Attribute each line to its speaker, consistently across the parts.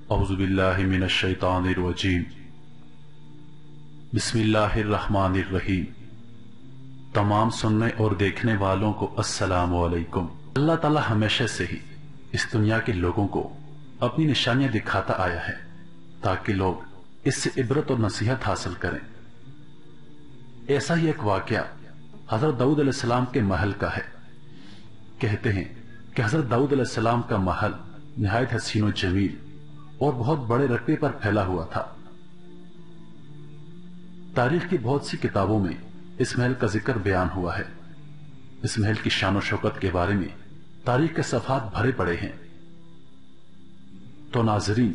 Speaker 1: اعوذ باللہ من الشیطان الرجیم بسم اللہ الرحمن الرحیم۔ تمام سننے اور دیکھنے والوں کو السلام علیکم۔ اللہ تعالی ہمیشہ سے ہی اس دنیا کے لوگوں کو اپنی نشانیاں دکھاتا آیا ہے تاکہ لوگ اس سے عبرت اور نصیحت حاصل کریں۔ ایسا ہی ایک واقعہ حضرت داؤد علیہ السلام کے محل کا ہے۔ کہتے ہیں کہ حضرت داؤد علیہ السلام کا محل نہایت حسین و جمیل اور بہت بڑے رقبے پر پھیلا ہوا تھا۔ تاریخ کی بہت سی کتابوں میں اس محل کا ذکر بیان ہوا ہے۔ اس محل کی شان و شوکت کے بارے میں تاریخ کے صفحات بھرے پڑے ہیں۔ تو ناظرین،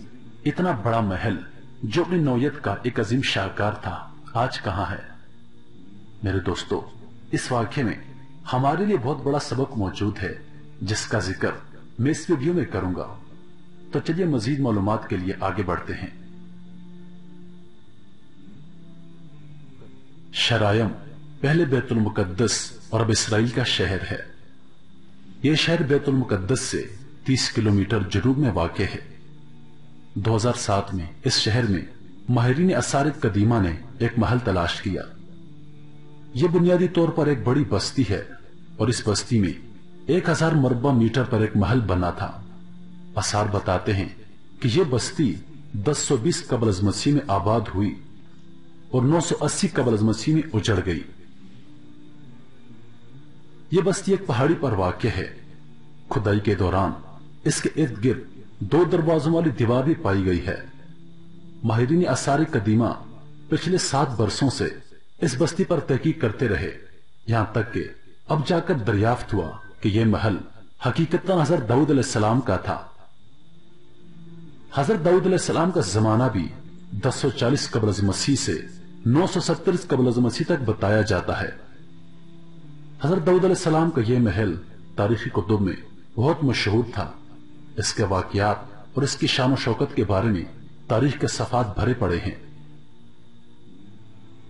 Speaker 1: اتنا بڑا محل جو اپنی نوعیت کا ایک عظیم شاہکار تھا آج کہاں ہے؟ میرے دوستو، اس واقعے میں ہمارے لیے بہت بڑا سبق موجود ہے جس کا ذکر میں اس ویڈیو میں کروں گا۔ تو چلیے مزید معلومات کے لیے آگے بڑھتے ہیں۔ شرائم پہلے بیت المقدس اور اب اسرائیل کا شہر ہے۔ یہ شہر بیت المقدس سے 30 کلومیٹر جنوب میں واقع ہے۔ 2007 میں اس شہر میں ماہرین آثار قدیمہ نے ایک محل تلاش کیا۔ یہ بنیادی طور پر ایک بڑی بستی ہے اور اس بستی میں 1000 مربع میٹر پر ایک محل بنا تھا۔ آثار بتاتے ہیں کہ یہ بستی 1020 قبل از مسیح میں آباد ہوئی اور 980 قبل از مسیح میں اجڑ گئی۔ یہ بستی ایک پہاڑی پر واقع ہے۔ کھدائی کے دوران اس کے ارد گرد 2 دروازوں والی دیوار بھی پائی گئی ہے۔ ماہرین آثار قدیمہ پچھلے 7 برسوں سے اس بستی پر تحقیق کرتے رہے، یہاں تک کہ اب جا کر دریافت ہوا کہ یہ محل حقیقتاً حضرت داؤد علیہ السلام کا تھا۔ حضرت داؤد علیہ السلام کا زمانہ بھی 1040 قبل از مسیح سے 970 قبل از مسیح تک بتایا جاتا ہے۔ حضرت داؤد علیہ السلام کا یہ محل تاریخی کتب میں بہت مشہور تھا۔ اس کے واقعات اور اس کی شان و شوکت کے بارے میں تاریخ کے صفحات بھرے پڑے ہیں،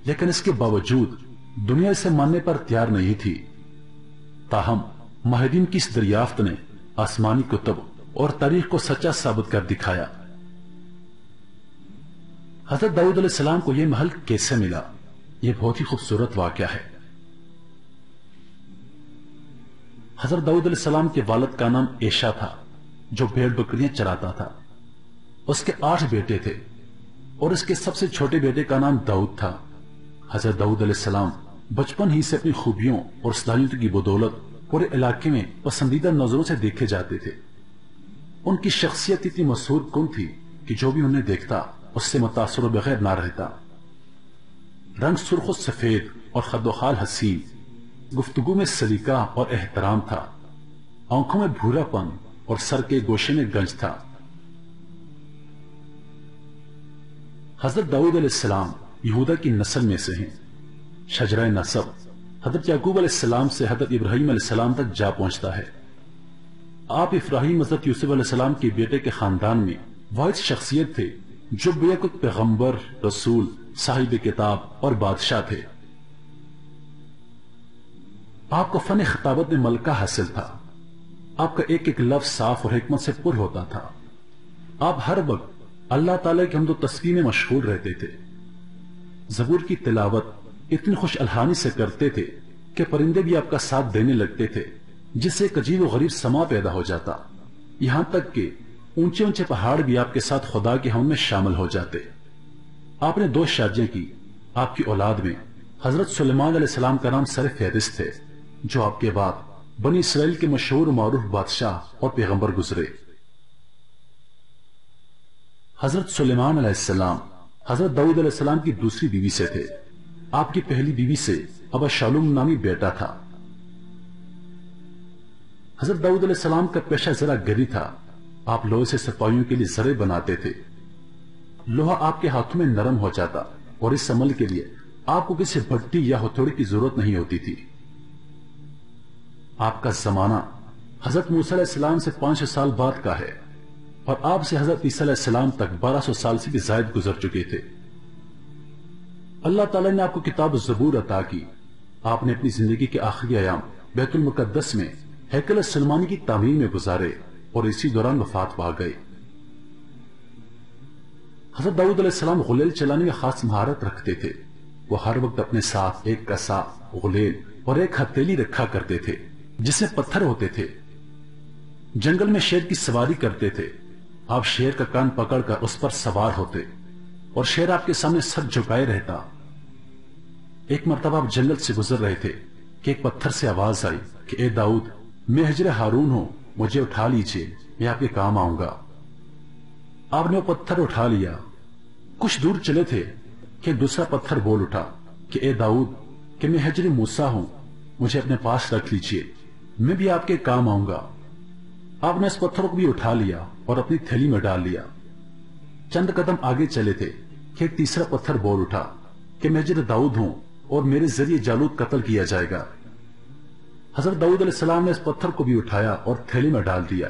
Speaker 1: لیکن اس کے باوجود دنیا اسے ماننے پر تیار نہیں تھی۔ تاہم ماہرین کی اس دریافت نے آسمانی کتب اور تاریخ کو سچا ثابت کر دکھایا۔ حضرت داؤد علیہ السلام کو یہ محل کیسے ملا؟ یہ بہت ہی خوبصورت واقعہ ہے۔ حضرت داؤد علیہ السلام کے والد کا نام ایشا تھا جو بھیڑ بکریاں چراتا تھا۔ اس کے 8 بیٹے تھے اور اس کے سب سے چھوٹے بیٹے کا نام داؤد تھا۔ حضرت داؤد علیہ السلام بچپن ہی سے اپنی خوبیوں اور صلاحیتوں کی بدولت پورے علاقے میں پسندیدہ نظروں سے دیکھے جاتے تھے۔ ان کی شخصیت اتنی مسحور کن تھی کہ جو بھی انہیں دیکھتا اس سے متاثر و بغیر نہ رہتا۔ رنگ سرخ و سفید اور خد و خال حسین، گفتگو میں سلیقہ اور احترام تھا، آنکھوں میں بھورا پن اور سر کے گوشے میں گنج تھا۔ حضرت داؤد علیہ السلام یہودا کی نسل میں سے ہیں۔ شجرہ نسب حضرت یعقوب علیہ السلام سے حضرت ابراہیم علیہ السلام تک جا پہنچتا ہے۔ آپ ابراہیم حضرت یوسف علیہ السلام کے بیٹے کے خاندان میں واحد شخصیت تھے جو بیک وقت پیغمبر، رسول، صاحب کتاب اور بادشاہ تھے۔ آپ کو فن خطابت میں ملکہ حاصل تھا۔ آپ کا ایک ایک لفظ صاف اور حکمت سے پر ہوتا تھا۔ آپ ہر وقت اللہ تعالیٰ کی حمد و تسبیح میں مشغول رہتے تھے۔ زبور کی تلاوت اتنی خوش الحانی سے کرتے تھے کہ پرندے بھی آپ کا ساتھ دینے لگتے تھے، جس سے ایک عجیب و غریب سما پیدا ہو جاتا، یہاں تک کہ اونچے اونچے پہاڑ بھی آپ کے ساتھ خدا کی حمد میں شامل ہو جاتے۔ آپ نے 2 شادیاں کی۔ آپ کی اولاد میں حضرت سلیمان علیہ السلام کا نام سر فہرست تھے، جو آپ کے بعد بنی اسرائیل کے مشہور و معروف بادشاہ اور پیغمبر گزرے۔ حضرت سلیمان علیہ السلام حضرت داؤد علیہ السلام کی دوسری بیوی سے تھے۔ آپ کی پہلی بیوی سے ابا شالوم نامی بیٹا تھا۔ حضرت داؤد علیہ السلام کا پیشہ زرہ گری تھا۔ آپ لوہے سے سپاہیوں کے لیے زرے بناتے تھے۔ لوہا آپ کے ہاتھوں میں نرم ہو جاتا اور اس عمل کے لیے آپ کو کسی بھٹی یا ہتھوڑی کی ضرورت نہیں ہوتی تھی۔ آپ کا زمانہ حضرت موسیٰ علیہ السلام سے 500 سال بعد کا ہے اور آپ سے حضرت عیسیٰ علیہ السلام تک 1200 سال سے بھی زائد گزر چکے تھے۔ اللہ تعالیٰ نے آپ کو کتاب زبور عطا کی. آپ نے اپنی زندگی کے آخری ایام بیت المقدس میں ہیکل سلمانی کی تعمیر میں گزارے اور اسی دوران وفات پا گئے. حضرت داؤد علیہ السلام غلیل چلانے میں خاص مہارت رکھتے تھے. وہ ہر وقت اپنے ساتھ ایک کسا، غلیل اور ایک ہتھیلی رکھا کرتے تھے جس میں پتھر ہوتے تھے. جنگل میں شیر کی سواری کرتے تھے. آپ شیر کا کان پکڑ کر اس پر سوار ہوتے اور شیر آپ کے سامنے سر جھکائے رہتا. ایک مرتبہ آپ جنگل سے گزر رہے تھے کہ ایک پتھر سے آواز آئی کہ اے داؤد، میں حجر ہارون ہوں، مجھے اٹھا لیجئے، میں آپ کے کام آؤں گا. آپ نے وہ پتھر اٹھا لیا. کچھ دور چلے تھے کہ دوسرا پتھر بول اٹھا کہ اے داؤد، کہ میں حجر موسیٰ ہوں، مجھے اپنے پاس رکھ لیجئے، میں بھی آپ کے کام آؤں گا. آپ نے اس پتھر کو بھی اٹھا لیا اور اپنی تھیلی میں ڈال لیا. چند قدم آگے چلے تھے کہ ایک تیسرا پتھر بول اٹھا کہ میں حجر داؤد ہوں اور میرے ذریعے جالوت قتل کیا جائے گا. حضرت داؤد علیہ السلام نے اس پتھر کو بھی اٹھایا اور تھیلی میں ڈال دیا.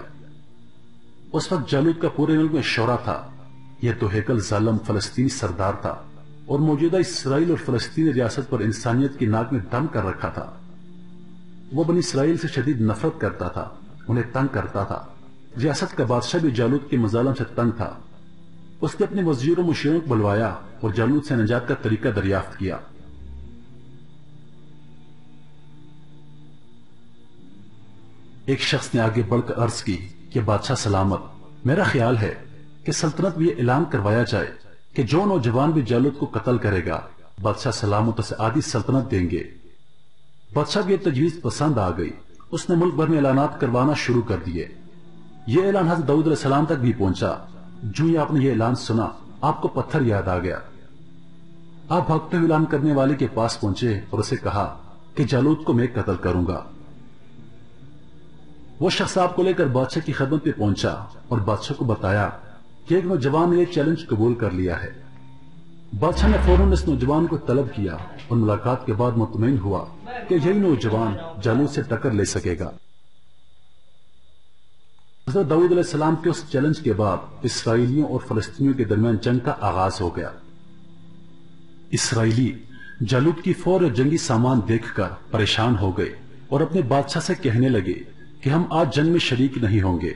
Speaker 1: اس وقت جالوت کا پورے ملک میں شورا تھا. یہ تو ہیکل ظالم فلسطینی سردار تھا اور موجودہ اسرائیل اور فلسطینی ریاست پر انسانیت کی ناک میں دم کر رکھا تھا. وہ بنی اسرائیل سے شدید نفرت کرتا تھا، انہیں تنگ کرتا تھا. ریاست کا بادشاہ بھی جالوت کے مظالم سے تنگ تھا. اس نے اپنے وزیروں مشیروں کو بلوایا اور جالوت سے نجات کا طریقہ دریافت کیا. ایک شخص نے آگے بڑھ کر عرض کی کہ بادشاہ سلامت، میرا خیال ہے کہ سلطنت میں یہ اعلان کروایا جائے کہ جو نوجوان بھی جالوت کو قتل کرے گا بادشاہ سلامت اسے آدھی سلطنت دیں گے. بادشاہ کو یہ تجویز پسند آ گئی. اس نے ملک بھر میں اعلانات کروانا شروع کر دیے. یہ اعلان حضرت داؤد علیہ السلام تک بھی پہنچا. جو ہی آپ نے یہ اعلان سنا آپ کو پتھر یاد آ گیا. آپ بھاگتے ہوئے اعلان کرنے والے کے پاس پہنچے اور اسے کہا کہ جالوت کو میں قتل کروں گا. وہ شخص آپ کو لے کر بادشاہ کی خدمت پہ پہنچا اور بادشاہ کو بتایا کہ ایک نوجوان نے یہ چیلنج قبول کر لیا ہے. بادشاہ نے فوراً اس نوجوان کو طلب کیا اور ملاقات کے بعد مطمئن ہوا کہ یہی نوجوان جالوت سے ٹکر لے سکے گا. حضرت داؤد علیہ السلام کے اس چیلنج کے بعد اسرائیلیوں اور فلسطینیوں کے درمیان جنگ کا آغاز ہو گیا. اسرائیلی جالوت کی فوج اور جنگی سامان دیکھ کر پریشان ہو گئے اور اپنے بادشاہ سے کہنے لگے کہ ہم آج جنگ میں شریک نہیں ہوں گے.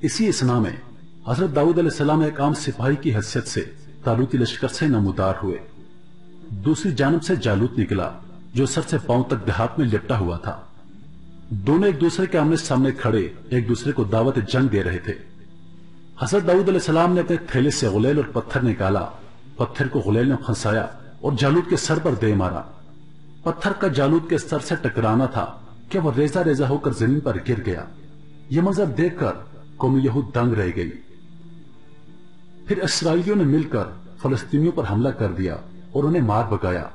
Speaker 1: اسی اثنا میں حضرت داؤد علیہ السلام ایک عام سپاہی کی حیثیت سے طالوتی لشکر سے نمودار ہوئے. دوسری جانب سے جالوت نکلا جو سر سے پاؤں تک دیہات میں لپٹا ہوا تھا. دونوں ایک دوسرے کے آمنے سامنے کھڑے ایک دوسرے کو دعوت جنگ دے رہے تھے. حضرت داؤد علیہ السلام نے اپنے تھیلے سے غلیل اور پتھر نکالا. پتھر کو غلیل نے پھنسایا اور جالوت کے سر پر دے مارا. پتھر کا جالوت کے سر سے ٹکرانا تھا کہ وہ ریزہ ریزہ ہو کر زمین پر گر گیا. یہ منظر دیکھ کر قوم یہود دنگ رہ گئی. پھر اسرائیلیوں نے مل کر فلسطینیوں پر حملہ کر دیا اور انہیں مار بکایا.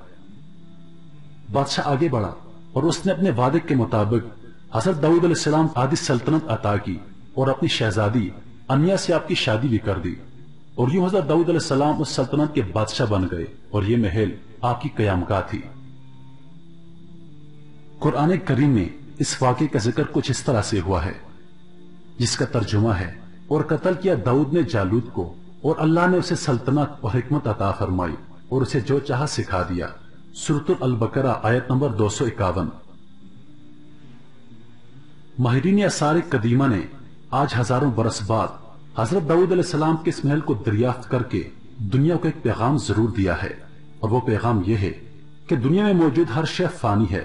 Speaker 1: بادشاہ آگے بڑھا اور اس نے اپنے وعدے کے مطابق حضرت داؤد علیہ السلام آدھی سلطنت عطا کی اور اپنی شہزادی انیا سے آپ کی شادی بھی کر دی. اور یوں حضرت داؤد علیہ السلام اس سلطنت کے بادشاہ بن گئے اور یہ محل آپ کی قیامگاہ تھی. قرآن کریم میں اس واقعے کا ذکر کچھ اس طرح سے ہوا ہے جس کا ترجمہ ہے اور قتل کیا داؤد نے جالوت کو اور اللہ نے اسے سلطنت اور حکمت عطا فرمائی اور اسے جو چاہا سکھا دیا. سورۃ البقرہ آیت نمبر 251. ماہرین آثار قدیمہ نے آج ہزاروں برس بعد حضرت داؤد علیہ السلام کے اس محل کو دریافت کر کے دنیا کو ایک پیغام ضرور دیا ہے اور وہ پیغام یہ ہے کہ دنیا میں موجود ہر شے فانی ہے.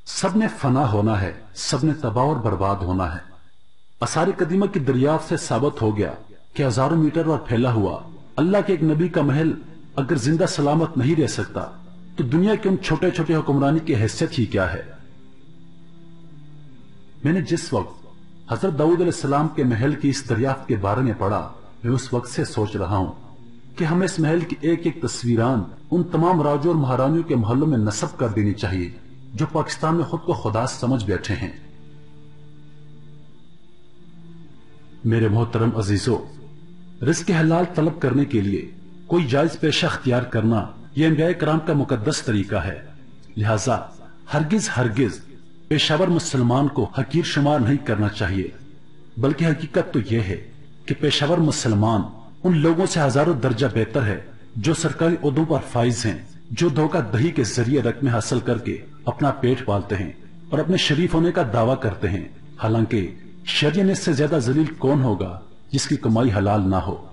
Speaker 1: سب نے فنا ہونا ہے، سب نے تباہ اور برباد ہونا ہے. آثار قدیمہ کی دریافت سے ثابت ہو گیا کہ ہزاروں میٹر پر پھیلا ہوا اللہ کے ایک نبی کا محل اگر زندہ سلامت نہیں رہ سکتا تو دنیا کے ان چھوٹے چھوٹے حکمرانی کی حیثیت ہی کیا ہے. میں نے جس وقت حضرت داؤد علیہ السلام کے محل کی اس دریافت کے بارے میں پڑھا میں اس وقت سے سوچ رہا ہوں کہ ہمیں اس محل کی ایک ایک تصویران ان تمام راجوں اور مہارانیوں کے محلوں میں نصب کر دینی چاہیے جو پاکستان میں خود کو خدا سمجھ بیٹھے ہیں. میرے محترم عزیزو، رزق حلال طلب کرنے کے لیے کوئی جائز پیشہ اختیار کرنا یہ انبیاء کرام کا مقدس طریقہ ہے. لہذا ہرگز ہرگز پیشاور مسلمان کو حقیر شمار نہیں کرنا چاہیے، بلکہ حقیقت تو یہ ہے کہ پیشاور مسلمان ان لوگوں سے ہزاروں درجہ بہتر ہے جو سرکاری عہدوں پر فائز ہیں، جو دھوکہ دہی کے ذریعے رقم حاصل کر کے اپنا پیٹ پالتے ہیں اور اپنے شریف ہونے کا دعویٰ کرتے ہیں، حالانکہ شریعت سے زیادہ ذلیل کون ہوگا جس کی کمائی حلال نہ ہو۔